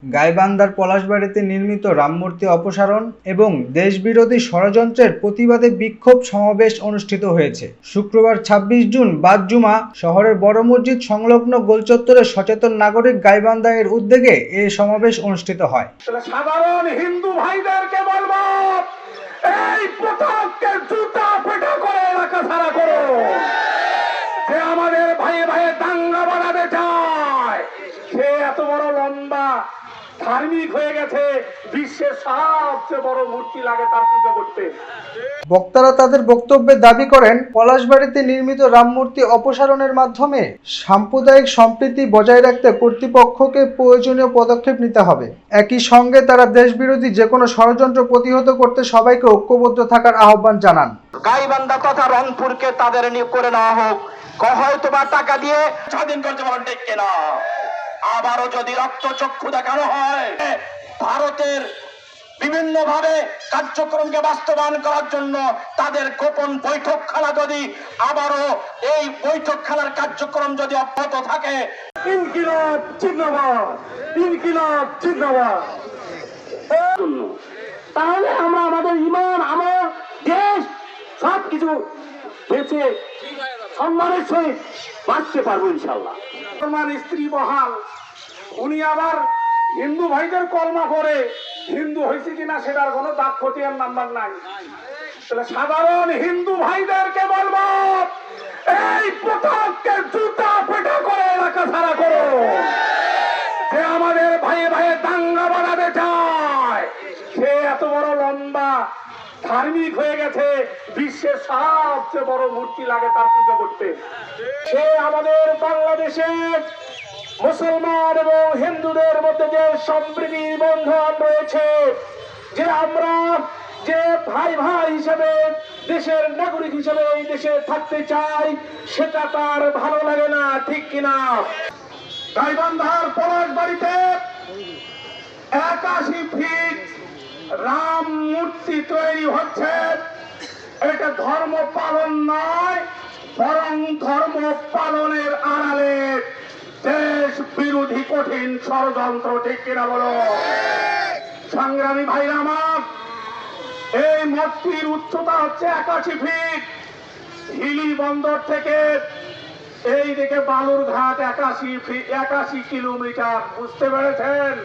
গাইবান্ধার পলাশবাড়ীতে নির্মিত রামমূর্তি অপসারণ এবং দেশবিরোধী ষড়যন্ত্রের প্রতিবাদে বিক্ষোভ সমাবেশ অনুষ্ঠিত হয়েছে। শুক্রবার ২৬ জুন বাদ জুমা শহরের বড় মসজিদ সংলগ্ন গোলচত্বরে সচেতন নাগরিক গাইবান্ধা এর উদ্যোগে এই সমাবেশ অনুষ্ঠিত হয়। সাধারণ হিন্দু ভাইদেরকে বলবো, এই প্রতাপকে জুতা পেটা করে এলাকা ছাড়া করো। যে আমাদের ভাইয়ে ভাইয়ে দাঙ্গা বানাতে চায়, সে এত বড় লম্বা ধার্মিক হয়ে গেছে, বিশ্বের সবচেয়ে বড় মূর্তি লাগে তার পুজো করতে। বক্তারা তাদের বক্তব্যে দাবি করেন, পলাশবাড়ীতে নির্মিত রামমূর্তি অপসারণের মাধ্যমে সাম্প্রদায়িক সম্প্রীতি বজায় রাখতে কর্তৃপক্ষকে প্রয়োজনীয় পদক্ষেপ নিতে হবে। একই সঙ্গে তারা দেশবিরোধী যে কোনো ষড়যন্ত্র প্রতিহত করতে সবাইকে ঐক্যবদ্ধ থাকার আহ্বান জানান। গাইবান্ধা তথা রংপুরকে তাদের নিয়ে করে নেওয়া হোক, হয়তো বা টাকা দিয়ে স্বাধীন করতে পারেন, ঠিক কিনা? আবারও যদি রক্তচক্ষু দেখানো হয়, ভারতের বিভিন্ন ভাবে কার্যক্রমকে বাস্তবায়ন করার জন্য তাদের গোপন বৈঠকখানা যদি আবারও এই বৈঠকখানার কার্যক্রম যদি অব্যাহত থাকে, ইনকিলাব জিন্দাবাদ, ইনকিলাব জিন্দাবাদ। তাহলে আমরা আমাদের ঈমান, আমার দেশ সবকিছু বেঁচে সম্মানের সহিত বাঁচতে পারবো ইনশাল্লাহ। মুসলমান স্ত্রী বহাল, উনি আবার হিন্দু ভাইদের কলমা করে হিন্দু হয়েছে কিনা সেটার কোনো দাগ খতিয়ান নাম্বার নাই। সাধারণ হিন্দু ভাইদেরকে বলবো, এই প্রতাপকে জুতা পেটা করে এলাকা ছাড়া করো। যে আমাদের ভাইয়ে ভাইয়ে দাঙ্গা বানাতে চায়, সে এত বড় লম্বা ধার্মিক হয়ে গেছে, বিশ্বের সবচেয়ে বড় মূর্তি লাগে তার পুজো করতে। সে আমাদের বাংলাদেশের মুসলমান এবং হিন্দুদের মধ্যে যে সম্প্রীতি বন্ধন রয়েছে, যে আমরা যে ভাই ভাই হিসেবে দেশের নাগরিক হিসেবে এই দেশে থাকতে চাই, সেটা তার ভালো লাগে না, ঠিক কিনা? গাইবান্ধার পলাশবাড়ীতে ৮১ ফিট রাম মূর্তি তৈরি হচ্ছে। এটা ধর্ম পালন নয়, বরং ধর্ম পালনের আড়ালে দেশ বিরোধী কঠিন ষড়যন্ত্র, ঠিক কিনা বলো? সংগ্রামী ভাইরা আমার, এই মূর্তির উচ্চতা হচ্ছে ৮১ ফিট। হিলি বন্দর থেকে এই দিকে বালুরঘাট ৮১ কিলোমিটার, বুঝতে পেরেছেন?